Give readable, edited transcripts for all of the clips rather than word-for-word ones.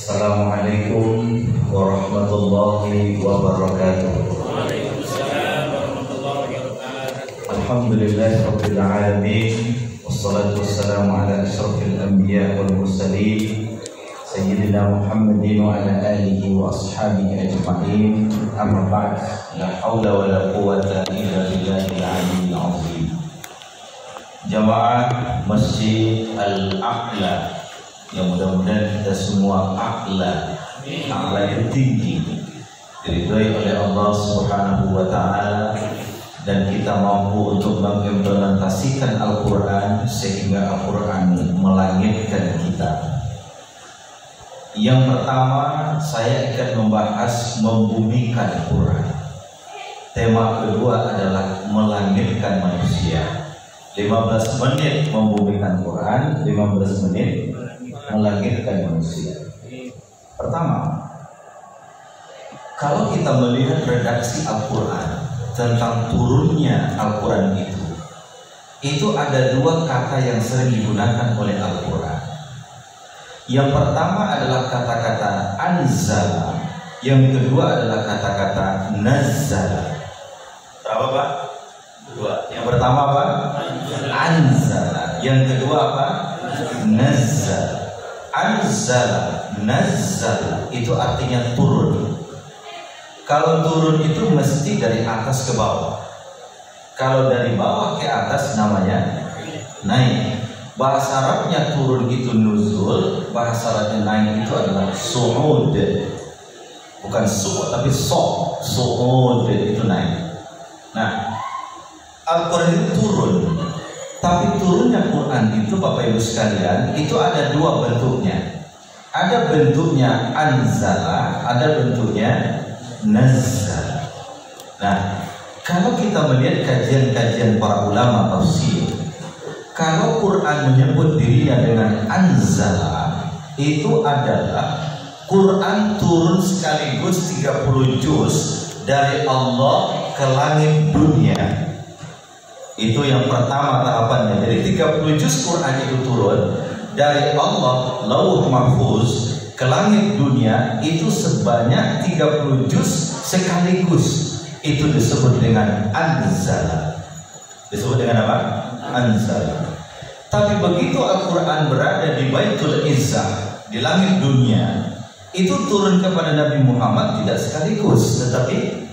Assalamualaikum warahmatullahi wabarakatuh. Alhamdulillahirabbil alamin, wassalatu wassalamu ala asyrafil anbiya wal mursalin sayyidina Muhammadin wa ala alihi wa ashabihi ajma'in. Amma ba'd, la haula wa la quwwata illa billahil aliyyil azim. Jamaah Masjid Al-A'la, yang mudah-mudahan kita semua a'la itu tinggi, diridhoi oleh Allah Subhanahu wa taala, dan kita mampu untuk mengimplementasikan Al-Qur'an sehingga Al-Qur'an melangitkan kita. Yang pertama, saya akan membahas membumikan Al-Qur'an. Tema kedua adalah melangitkan manusia. 15 menit membumikan Quran, 15 menit melangitkan manusia. Pertama, kalau kita melihat redaksi Al-Quran tentang turunnya Al-Quran itu ada dua kata yang sering digunakan oleh Al-Quran. Yang pertama adalah kata-kata anzala, yang kedua adalah kata-kata nazzala. Berapa Pak? Dua. Yang pertama apa? Anzala. Yang kedua apa? Nazzala. Anzala, nazzala itu artinya turun. Kalau turun itu mesti dari atas ke bawah. Kalau dari bawah ke atas namanya naik. Bahasa Arabnya turun itu nuzul, bahasa Arabnya naik itu adalah su'ud. Bukan su'ud tapi su'ud itu naik. Nah, Al-Quran itu turun. Tapi turunnya Quran itu Bapak Ibu sekalian, itu ada dua bentuknya. Ada bentuknya anzala, ada bentuknya nazzala. Nah, kalau kita melihat kajian-kajian para ulama tafsir, kalau Quran menyebut dirinya dengan anzala, itu adalah Quran turun sekaligus 30 juz dari Allah ke langit dunia. Itu yang pertama tahapannya. Jadi 30 juz Quran itu turun dari Allah Lauh Mahfuz ke langit dunia, itu sebanyak 30 juz sekaligus. Itu disebut dengan anzala. Disebut dengan apa? Anzala. Tapi begitu Al-Quran berada di Baitul Izzah, di langit dunia, itu turun kepada Nabi Muhammad tidak sekaligus, tetapi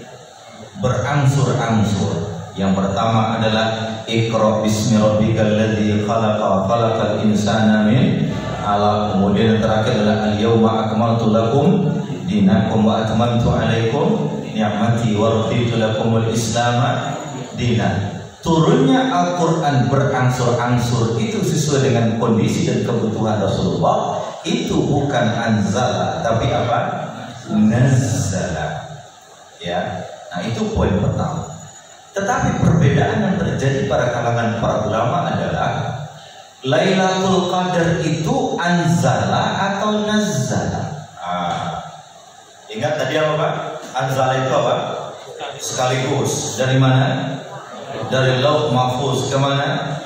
berangsur-angsur. Yang pertama adalah Iqra bismi rabbikal ladzi khalaqa khalaqal insana min 'alaq. Kemudian yang terakhir adalah al-yauma akmaltu lakum dinakum wa atmamtu 'alaikum ni'mati wa raditu lakumul islama dinan. Turunnya Al-Qur'an berangsur-angsur itu sesuai dengan kondisi dan kebutuhan Rasulullah. Itu bukan anzala tapi apa? Nazzala. Ya. Nah, itu poin pertama. Tetapi perbedaan yang terjadi pada kalangan para ulama adalah Lailatul Qadar itu anzala atau nazzala. Ingat tadi apa Pak? Anzala itu apa? Sekaligus. Dari mana? Dari Lauh Mahfuz ke mana?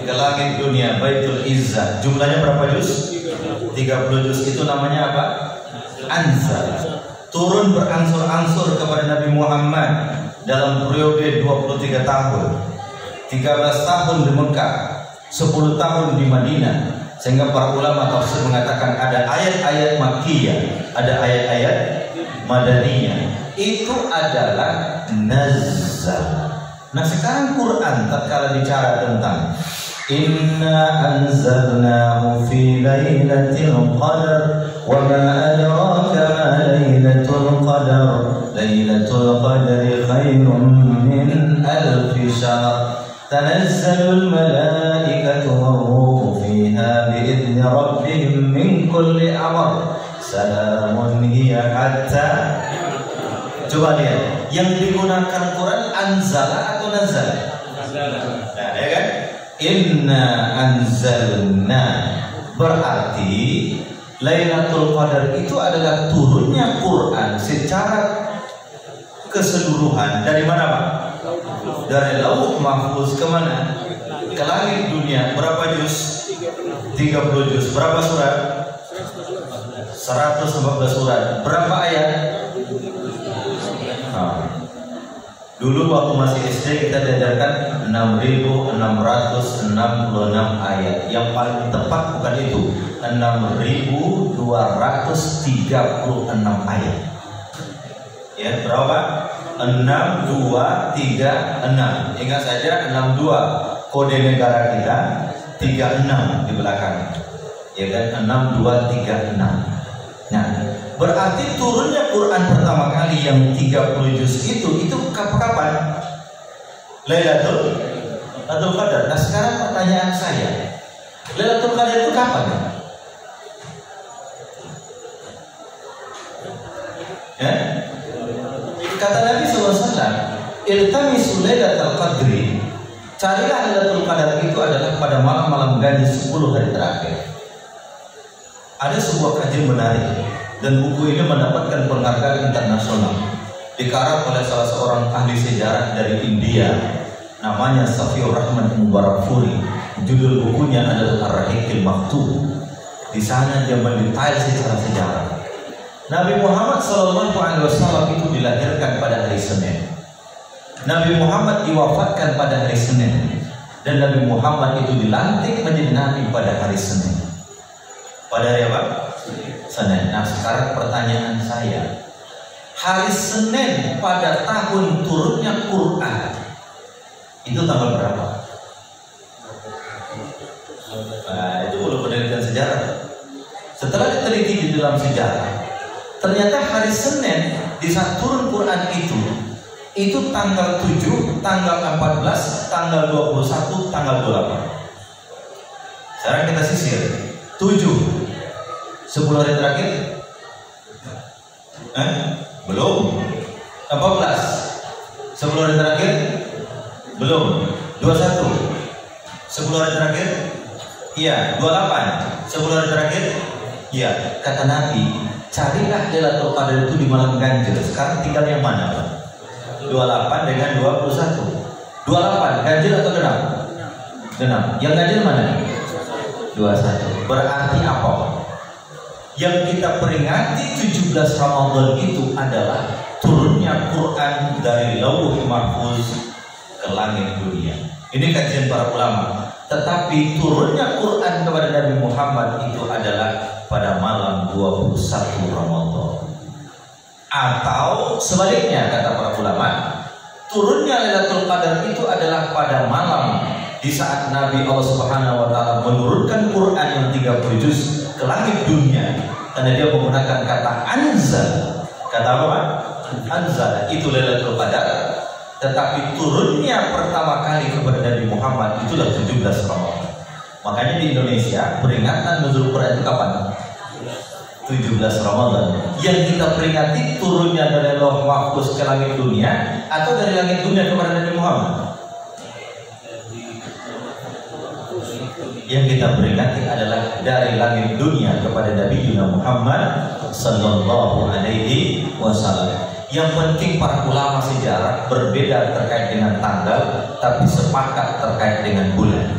Ke langit dunia, Baitul Izzah. Jumlahnya berapa juz? 30 juz. Itu namanya apa? Anzala. Turun berangsur-angsur kepada Nabi Muhammad dalam periode 23 tahun. 13 tahun di Mekah, 10 tahun di Madinah. Sehingga para ulama tafsir mengatakan ada ayat-ayat Makkiyah, ada ayat-ayat Madaniyah. Itu adalah nazzal. Nah, sekarang Quran tatkala bicara tentang inna anzalnahu fi lailatul qadar wa ma adraka ma lailatul qadar lailatul qadri khairum min alfi syahr tanazzalul malaikatu war-ruhu fiha biidzni rabbihim min kulli amr salamun hiya hatta. Coba lihat, yang digunakan Quran anzala atau nazala? Nah, ya kan? Inna anzalna berarti Lailatul Qadar itu adalah turunnya Quran secara keseluruhan dari mana Pak? Dari Lauh Mahfuz ke mana? Ke langit dunia. Berapa juz? 30 juz. Berapa surat? 114 surat. Berapa ayat? Dulu waktu masih SD kita diajarkan 6.666 ayat. Yang paling tepat bukan itu, 6.236 ayat. Ya, berapa? 6236. Ingat saja 62 kode negara kita, 36 di belakang. Ya kan, 6236. Nah, berarti turunnya Quran pertama kali yang 30 juz itu kapan? Lailatul Qadar. Nah, sekarang pertanyaan saya, Lailatul Qadar itu kapan? Ya? Kata Nabi SAW, iltamisu lailatul qadri, carilah Lailatul Qadar itu adalah pada malam-malam ganjil 10 hari terakhir. Ada sebuah kajian menarik dan buku ini mendapatkan penghargaan internasional, dikarang oleh salah seorang ahli sejarah dari India, namanya Safiur Rahman Mubarakfuri. Judul bukunya adalah Ar-Rahiqil Maktub. Di sana dia mendetail secara sejarah. Nabi Muhammad SAW itu dilahirkan pada hari Senin. Nabi Muhammad diwafatkan pada hari Senin, dan Nabi Muhammad itu dilantik menjadi nabi pada hari Senin. Pada hari apa? Senin. Nah, sekarang pertanyaan saya, hari Senin pada tahun turunnya Quran itu tanggal berapa? Nah, itu belum penelitian sejarah. Setelah diteliti di dalam sejarah, ternyata hari Senin di saat turun Quran itu tanggal 7, tanggal 14, tanggal 21, tanggal 28. Sekarang kita sisir. 7 10 hari terakhir? Belum. 14 10 hari terakhir? Belum. 21 10 hari terakhir? Iya. 28 10 hari terakhir? Iya. Kata Nabi, carilah Lailatul Qadar itu di malam ganjil. Sekarang tinggal yang mana, Pak? 28 dengan 21. 28 ganjil atau genap? Genap. Yang ganjil mana? 21. Berarti apa? Yang kita peringati 17 Ramadan itu adalah turunnya Quran dari Lauhul Mahfuz ke langit dunia. Ini kajian para ulama. Tetapi turunnya Quran kepada Nabi Muhammad itu adalah pada malam 21 Ramadan. Atau sebaliknya, kata para ulama, turunnya Lailatul Qadar itu adalah pada malam di saat Nabi Allah Subhanahu wa taala menurunkan Quran yang 30 juz ke langit dunia, karena dia menggunakan kata anzal. Kata apa? Anzal. Itu Lailatul Qadar. Tetapi turunnya pertama kali kepada Nabi Muhammad itulah 17 Ramadan. Makanya di Indonesia peringatan nuzul Quran itu kapan? 17 Ramadan. Yang kita peringati turunnya dari Lauh Mahfuz ke langit dunia atau dari langit dunia kepada Nabi Muhammad? Yang kita peringati adalah dari langit dunia kepada Nabi Muhammad sallallahu alaihi wasallam. Yang penting para ulama sejarah berbeda terkait dengan tanggal, tapi sepakat terkait dengan bulan.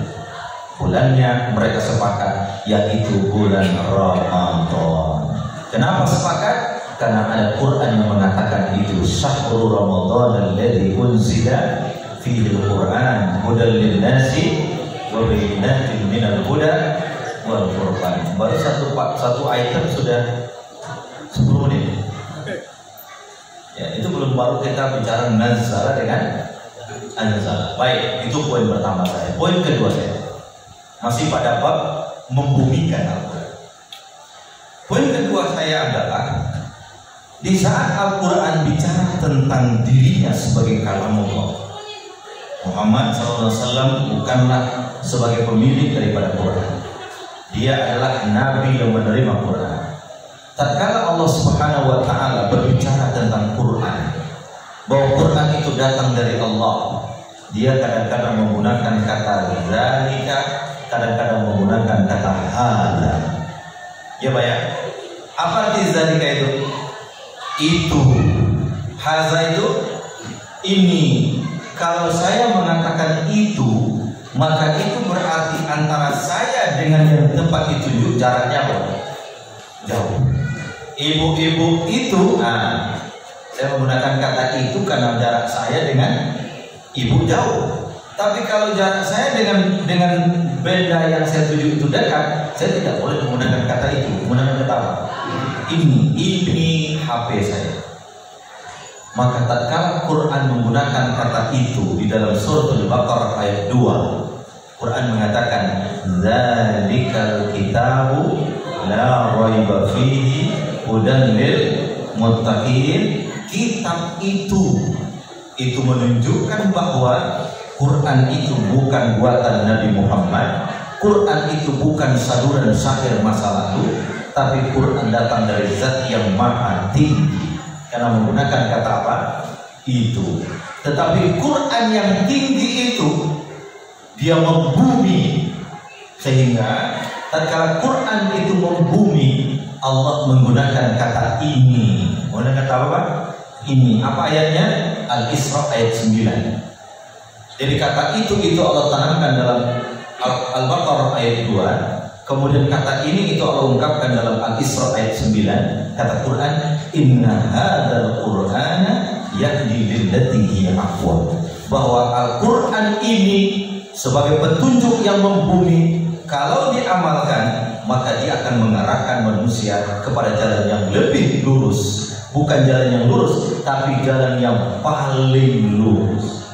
Bulannya mereka sepakat, yaitu bulan Ramadan. Kenapa sepakat? Karena ada Quran yang mengatakan itu syahrul Ramadan alladzi unzila fihi al-Quran hudal lin-nasi wa bayyinatin minal huda wal furqan. Baru satu item sudah 10 menit. Ya, itu belum baru kita bicara nazala dengan anzala. Baik, itu poin pertama saya. Poin kedua saya masih pada bab membumikan Al-Quran. Poin kedua saya adalah di saat Al-Quran bicara tentang dirinya sebagai kalamullah, Muhammad SAW bukanlah sebagai pemilik daripada Quran. Dia adalah nabi yang menerima Quran. Tatkala Allah Subhanahu wa taala berbicara tentang Quran, bahwa Quran itu datang dari Allah, dia kadang-kadang menggunakan kata zalika, kadang-kadang menggunakan kata hada. Ya Pak ya? Apa arti zalika itu? Itu. Haza itu ini. Kalau saya mengatakan itu, maka itu berarti antara saya dengan yang tempat itu jaraknya apa? Jauh. Ibu-ibu itu, saya menggunakan kata itu karena jarak saya dengan ibu jauh. Tapi kalau jarak saya dengan benda yang saya tuju itu dekat, saya tidak boleh menggunakan kata itu. Menggunakan kata apa? Ini HP saya. Maka tatkala Quran menggunakan kata itu di dalam surah Al-Baqarah ayat 2, Quran mengatakan dzalikal kitabu la raiba fihi hudan lil muttaqin. Kitab itu menunjukkan bahwa Quran itu bukan buatan Nabi Muhammad. Quran itu bukan saduran syair masa lalu, tapi Quran datang dari zat yang maha tinggi. Karena menggunakan kata apa? Itu. Tetapi Quran yang tinggi itu dia membumi, sehingga tatkala Quran itu membumi, Allah menggunakan kata ini. Menggunakan kata apa? Ini. Apa ayatnya? Al-Isra ayat 9. Jadi kata itu Allah tanamkan dalam Al-Baqarah ayat 2. Kemudian kata ini itu Allah ungkapkan dalam Al-Isra ayat 9. Kata Quran, inna hadzal qur'ana yahdi lillati hiya aqwam. Bahwa Al-Quran ini sebagai petunjuk yang membumi, kalau diamalkan maka dia akan mengarahkan manusia kepada jalan yang lebih lurus. Bukan jalan yang lurus, tapi jalan yang paling lurus.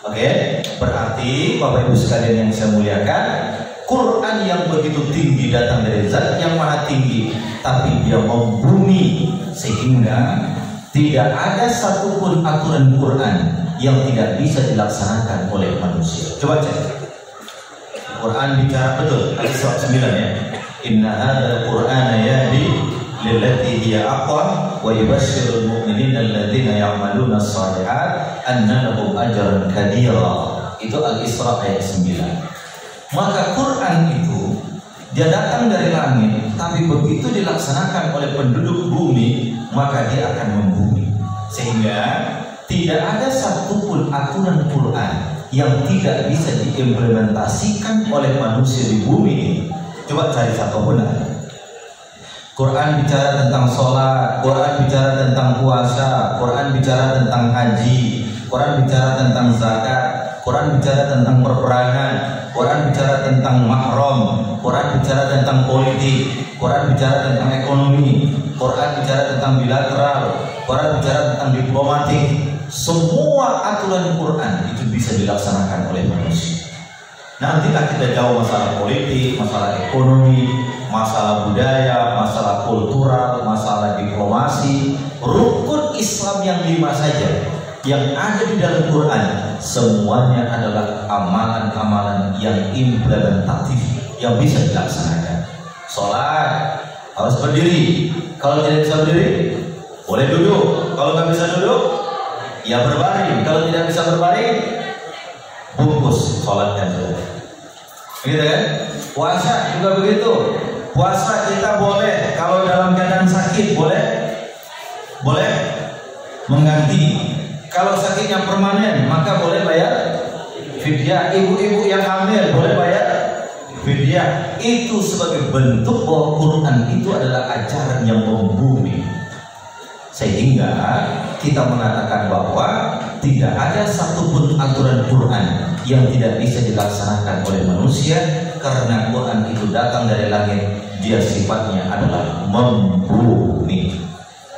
Oke, berarti Bapak Ibu sekalian yang saya muliakan, Quran yang begitu tinggi datang dari zat yang maha tinggi, tapi dia membumi sehingga tidak ada satupun aturan Quran yang tidak bisa dilaksanakan oleh manusia. Coba cek. Quran bicara betul, Al-Isra 9 ya. Inna hadzal Qur'ana yahdi lillati hiya aqwam wa yubashshirul mu'minina alladziina ya'maluna ash-shalihat anna lahum ajran kabira. Itu Al-Isra ayat 9. Maka Quran itu dia datang dari langit, tapi begitu dilaksanakan oleh penduduk bumi, maka dia akan membumi. Sehingga tidak ada satupun aturan Quran yang tidak bisa diimplementasikan oleh manusia di bumi ini. Coba cari satu benar. Quran bicara tentang sholat, Quran bicara tentang puasa, Quran bicara tentang haji, Quran bicara tentang zakat, Quran bicara tentang perperangan, Quran bicara tentang mahram, Quran bicara tentang politik, Quran bicara tentang ekonomi, Quran bicara tentang bilateral, Quran bicara tentang diplomatik. Semua aturan Quran itu bisa dilaksanakan oleh manusia. Nantilah kita jauh masalah politik, masalah ekonomi, masalah budaya, masalah kultural, masalah diplomasi, rukun Islam yang 5 saja yang ada di dalam Quran, semuanya adalah amalan-amalan yang implementatif yang bisa dilaksanakan. Sholat harus berdiri, kalau tidak bisa berdiri boleh duduk, kalau nggak bisa duduk ya berbaring, kalau tidak bisa berbaring bungkus sholatnya dulu. Begitu kan? Puasa juga begitu. Puasa kita boleh kalau dalam keadaan sakit boleh mengganti. Kalau sakitnya permanen maka boleh bayar fidyah. Ibu-ibu yang hamil boleh bayar fidyah. Itu sebagai bentuk bahwa Quran itu adalah ajaran yang membumi. Sehingga kita mengatakan bahwa tidak ada satupun aturan Quran yang tidak bisa dilaksanakan oleh manusia, karena Quran itu datang dari langit, dia sifatnya adalah membumi.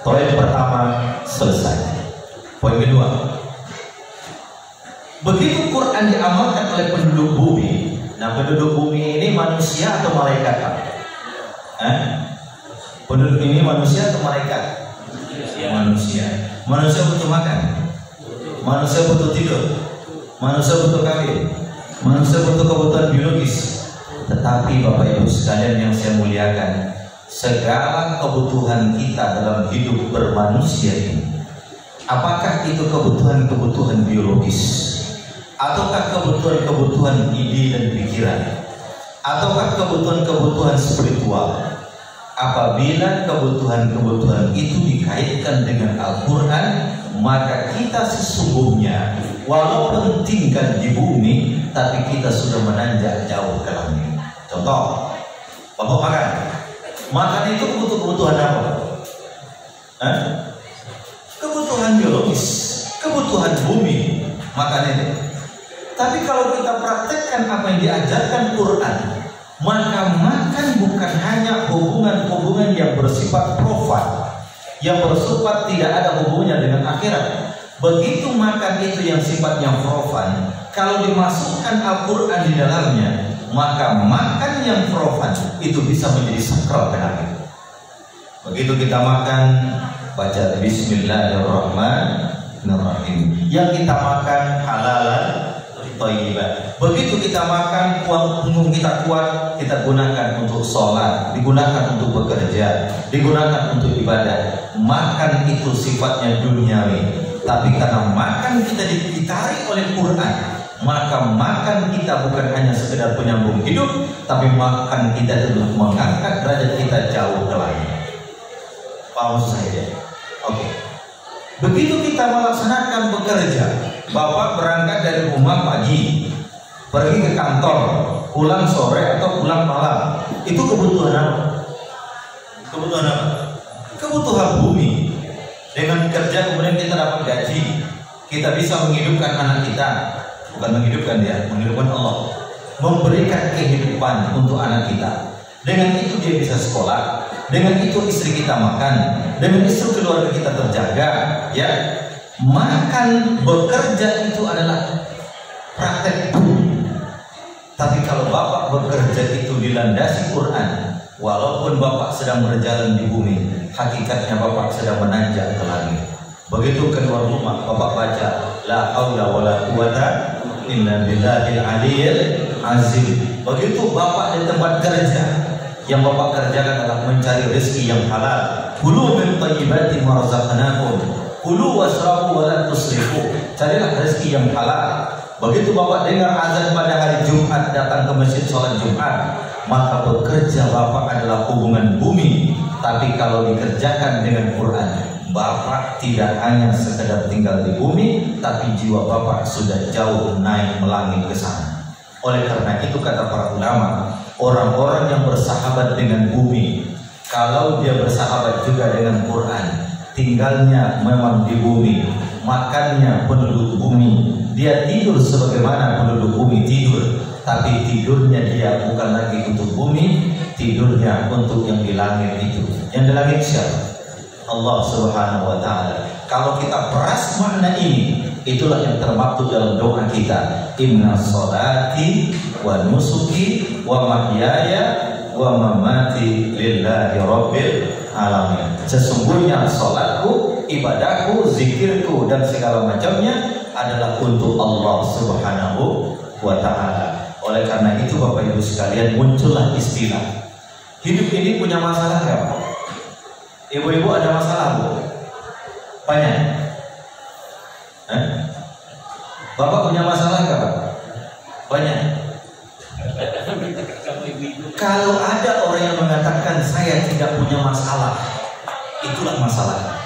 Poin pertama selesai. Poin kedua, begitu Quran diamalkan oleh penduduk bumi. Nah, penduduk bumi ini manusia atau malaikat? Penduduk ini manusia atau malaikat? Manusia. Manusia butuh makan, manusia butuh tidur, manusia butuh kawin, manusia butuh kebutuhan biologis. Tetapi Bapak Ibu sekalian yang saya muliakan, segala kebutuhan kita dalam hidup bermanusia ini, apakah itu kebutuhan-kebutuhan biologis, ataukah kebutuhan-kebutuhan ide dan pikiran, ataukah kebutuhan-kebutuhan spiritual? Apabila kebutuhan-kebutuhan itu dikaitkan dengan Al-Quran, maka kita sesungguhnya walaupun tinggal di bumi, tapi kita sudah menanjak jauh ke langit. Contoh, Bapak makan itu butuh kebutuhan apa? Kebutuhan biologis, kebutuhan bumi, makanya. Tapi kalau kita praktekkan apa yang diajarkan Quran, maka makan bukan hanya hubungan-hubungan yang bersifat profan, yang bersifat tidak ada hubungannya dengan akhirat. Begitu makan itu yang sifatnya profan, kalau dimasukkan Al-Quran di dalamnya, maka makan yang profan itu bisa menjadi sakral penyakit. Begitu kita makan, baca Bismillahirrahmanirrahim. Yang kita makan halalan thayyiban. Begitu kita makan, uang punggung kita kuat, kita gunakan untuk sholat, digunakan untuk bekerja, digunakan untuk ibadah. Makan itu sifatnya duniawi. Tapi karena makan kita ditarik oleh Quran, maka makan kita bukan hanya sekedar penyambung hidup, tapi makan kita itu mengangkat derajat kita jauh ke langit. Paham saya? Oke. Begitu kita melaksanakan bekerja, Bapak berangkat dari rumah pagi, pergi ke kantor, pulang sore atau pulang malam, itu kebutuhan apa? Kebutuhan apa? Kebutuhan bumi. Dengan kerja kemudian kita dapat gaji, kita bisa menghidupkan anak kita, bukan menghidupkan dia, menghidupkan Allah, memberikan kehidupan untuk anak kita. Dengan itu dia bisa sekolah, dengan itu istri kita makan, dengan istri keluarga kita terjaga, ya. Makan, bekerja itu adalah praktek. Tapi kalau Bapak bekerja itu dilandasi Quran, walaupun Bapak sedang berjalan di bumi, hakikatnya Bapak sedang menanjak ke langit. Begitu keluar rumah, Bapak baca la haula wala quwata illa billahil aliyyil azim. Begitu Bapak di tempat kerja, yang Bapak kerjakan adalah mencari rezeki yang halal. Kulu min thayyibati ma razaqnakum, kulu wasrabu wa la tusrifu. Carilah rezeki yang halal. Begitu Bapak dengar azan pada hari Jumat, datang ke masjid sholat Jumat, maka bekerja Bapak adalah hubungan bumi. Tapi kalau dikerjakan dengan Quran, Bapak tidak hanya sekedar tinggal di bumi, tapi jiwa Bapak sudah jauh naik melangit ke sana. Oleh karena itu kata para ulama, orang-orang yang bersahabat dengan bumi, kalau dia bersahabat juga dengan Quran, tinggalnya memang di bumi, makannya penduduk bumi, dia tidur sebagaimana penduduk bumi tidur, tapi tidurnya dia bukan lagi untuk bumi, tidurnya untuk yang di langit itu. Yang di langit siapa? Allah Subhanahu wa Ta'ala. Kalau kita peras makna ini, itulah yang termaktub dalam doa kita. Inna sholati wa nusuki wa mahyaya wa mamati lillahi rabbil alamin. Sesungguhnya salatku, ibadahku, zikirku dan segala macamnya adalah untuk Allah Subhanahu wa Ta'ala. Oleh karena itu Bapak Ibu sekalian, muncullah istilah hidup ini punya masalah nggak? Ibu-ibu ada masalah Bu? Banyak. Bapak punya masalah nggak Pak? Banyak. Kalau ada orang yang mengatakan saya tidak punya masalah, itulah masalah.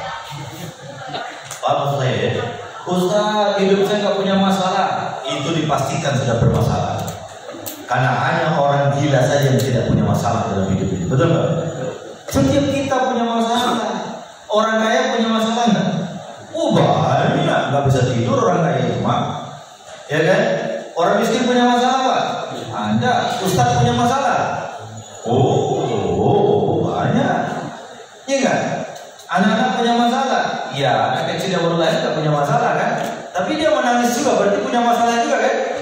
Paham saya ya? Ustaz, hidup saya nggak punya masalah, itu dipastikan sudah bermasalah. Karena hanya orang gila saja yang tidak punya masalah dalam hidup ini. Betul nggak? Setiap kita punya masalah. Orang kaya punya masalah nggak? Oh banyak, nggak bisa tidur orang kaya itu mah. Ya kan? Orang miskin punya masalah Pak? Ada. Ustaz punya masalah? Oh banyak. Iya nggak? Anak-anak punya masalah? Ya, anak kecil yang baru lahir nggak punya masalah kan? Tapi dia menangis juga, berarti punya masalah juga kan?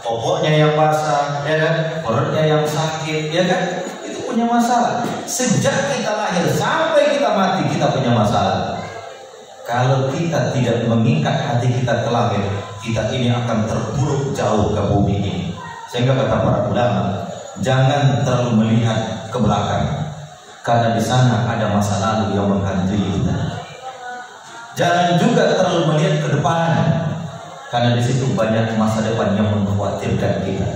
Popoknya yang basah, ya kan? Perutnya yang sakit, ya kan? Itu punya masalah. Sejak kita lahir sampai kita mati, kita punya masalah. Kalau kita tidak mengikat hati kita ke langit, kita ini akan terpuruk jauh ke bumi ini. Sehingga kata para ulama, jangan terlalu melihat ke belakang, karena di sana ada masa lalu yang menghantui kita. Jangan juga terlalu melihat ke depan, karena di situ banyak masa depan yang mengkhawatirkan kita.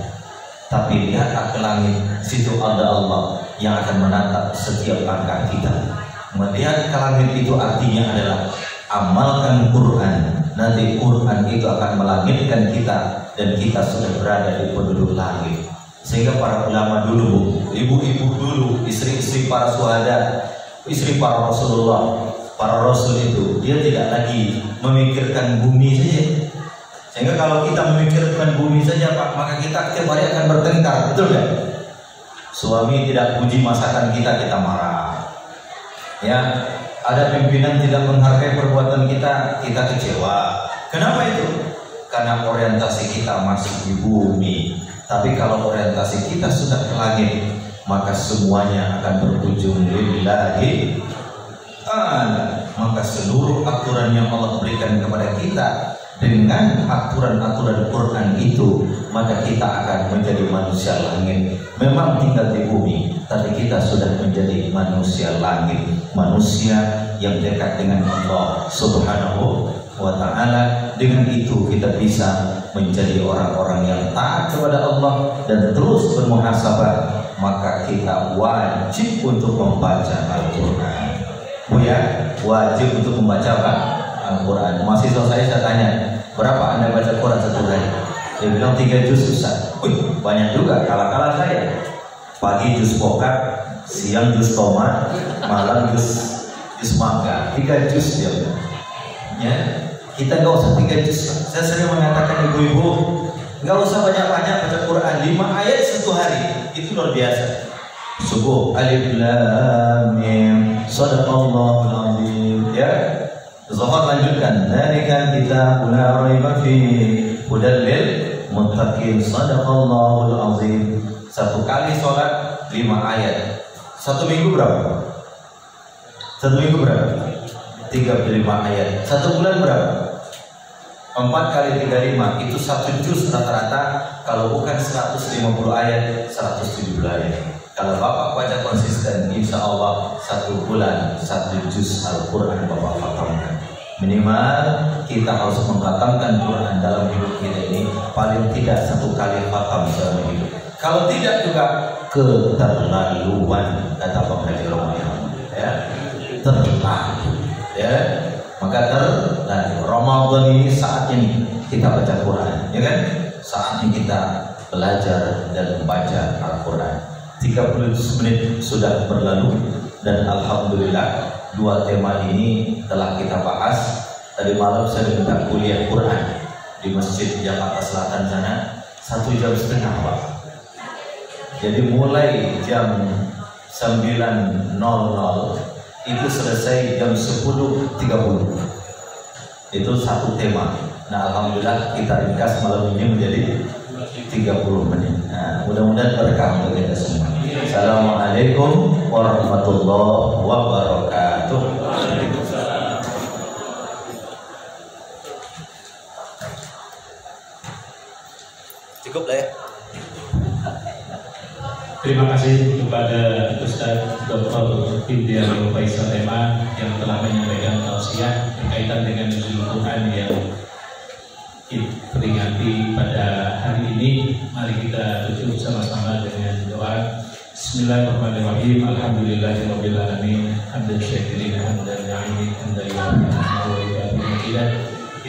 Tapi lihatlah ke langit, situ ada Allah yang akan menatap setiap langkah kita. Melihat ke langit itu artinya adalah amalkan Quran. Nanti Quran itu akan melangitkan kita, dan kita sudah berada di penduduk langit. Sehingga para ulama dulu, ibu-ibu dulu, istri-istri para syuhada, istri para Rasulullah, para rasul itu dia tidak lagi memikirkan bumi saja. Sehingga kalau kita memikirkan bumi saja Pak, maka kita tiap hari akan bertengkar, betul nggak? Suami tidak puji masakan kita, kita marah. Ya, ada pimpinan tidak menghargai perbuatan kita, kita kecewa. Kenapa itu? Karena orientasi kita masih di bumi. Tapi kalau orientasi kita sudah ke langit, maka semuanya akan berujung lillahi ta'ala. Maka seluruh aturan yang Allah berikan kepada kita dengan aturan-aturan Quran itu, maka kita akan menjadi manusia langit. Memang tinggal di bumi, tapi kita sudah menjadi manusia langit, manusia yang dekat dengan Allah Subhanahu wa ta'ala. Dengan itu kita bisa menjadi orang-orang yang taat kepada Allah dan terus bermuhasabah. Maka kita wajib untuk membaca Al-Quran. Oh ya, wajib untuk membaca Al-Quran. Mahasiswa saya tanya, berapa Anda baca Quran satu hari? Dia bilang 3 juz Ustaz. Wih, banyak juga, kalah-kalah saya. Pagi juz pokat, siang juz tomat, malam juz mangga. 3 juz dia bilang. Ya, kita nggak usah 3 juz. Saya sering mengatakan ibu-ibu, nggak usah banyak-banyak baca Quran. 5 ayat satu hari, itu luar biasa. Subuh, alif lam mim, shadaqallahul azim. Ya, Zuhur lanjutkan, dzalika kitabun la raiba fihi hudal lil muttaqin, shadaqallahul azim. Satu kali sholat 5 ayat. Satu minggu berapa? 35 ayat. Satu bulan berapa? 4 kali 35 itu 1 juz rata-rata. Kalau bukan 150 ayat, 170 ayat. Kalau Bapak baca konsisten, insya Allah 1 bulan 1 juz Al-Quran Bapak khatamkan. Minimal kita harus mengkhatamkan Quran dalam hidup kita ini paling tidak 1 kali khatam dalam hidup. Kalau tidak juga keterlaluan, kata Bang Haji Romayan. Ya, terlalu. Ya, maka terlalu. Ramadan ini saat ini kita baca Quran, ya kan? Saatnya kita belajar dan membaca Al-Quran. 30 menit sudah berlalu dan alhamdulillah 2 tema ini telah kita bahas. Tadi malam saya minta kuliah Quran di Masjid Jakarta Selatan sana 1,5 jam Pak. Jadi mulai jam 9.00 itu selesai jam 10.30. Itu 1 tema. Nah alhamdulillah kita ringkas malam ini menjadi 30 menit. Nah, mudah-mudahan berkah untuk kita semua. Assalamualaikum warahmatullahi wabarakatuh. Cukup lah ya. Terima kasih kepada Ustaz Dr. Hindian Faisal Tema yang telah menyampaikan tausiah berkaitan dengan nuzul Quran yang peringati pada hari ini. Mari kita tutup sama-sama dengan doa. Bismillahirrahmanirrahim. Alhamdulillahirabbil alamin. Hamdan syakirin hamdan na'imin hamdan yu'affiru.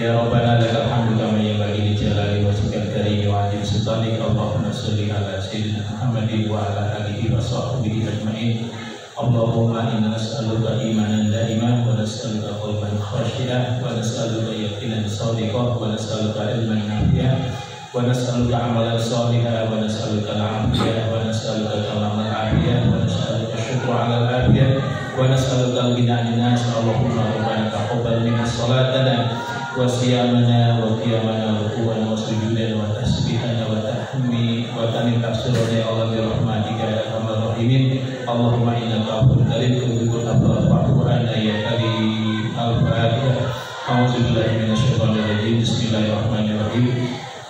Ya Rabbana lakal hamdu kama yanbaghi li jalali wajhikal karim wa 'azimi sultanik. Allahumma shalli ala sayyidina Muhammadin wa ala alihi wa sahbihi ajma'in. Allahumma inna nas'aluka imanan da'iman wa nas'aluka qalban khashi'an wa nas'aluka yaqinan shadiqan wa nas'aluka ilman nafi'an wa nas'aluka amalan shalihan wa nas'aluka al-'afiyah wa nas'aluka tamamal 'afiyah wa nas'aluka syukra 'alal 'afiyah wa nas'aluka al-ghina 'anil nas. Allahumma rabbana taqabbal minna salatana wa siyamana wa qiyamana wa ruku'ana wa sujudana wa tasbihana wa tahmi wa tanil tafsirana ya Allah bi rahmatika ya arhamar rahimin. Allahumma innaka afuwwun karim tuhibbul afwa fa'fu 'anna ya karim. Al-Fatihah. A'udzubillahi minasyaitonir rajim. Bismillahirrahmanirrahim.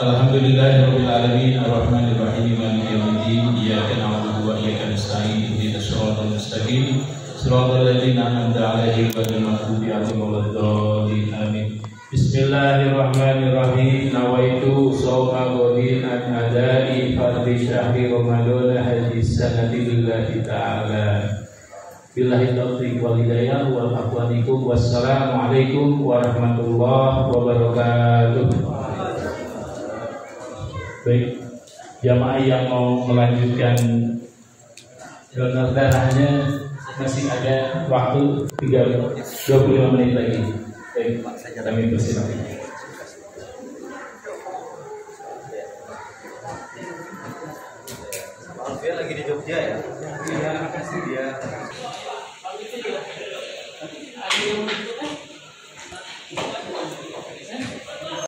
Alhamdulillahirabbil alamin arrahmanir rahim maliki yaumiddin. Iyyaka na'budu wa iyyaka nasta'in. Ihdinas siratal mustaqim. Siratal ladzina an'amta 'alaihim ghairil maghdubi 'alaihim waladdallin. Amin. Bismillahirrahmanirrahim. Nawaitu shawma ghadin an adai fardhi syahri Ramadan hadhihi sanati lillahi ta'ala. Billahi taufiq wal hidayah wal afwanikum. Wassalamualaikum warahmatullahi wabarakatuh. Baik, jamaah yang mau melanjutkan donor darahnya masih ada waktu 25 menit lagi. Baik, kami persilakan. Dia lagi di Jogja ya? Iya, makasih dia.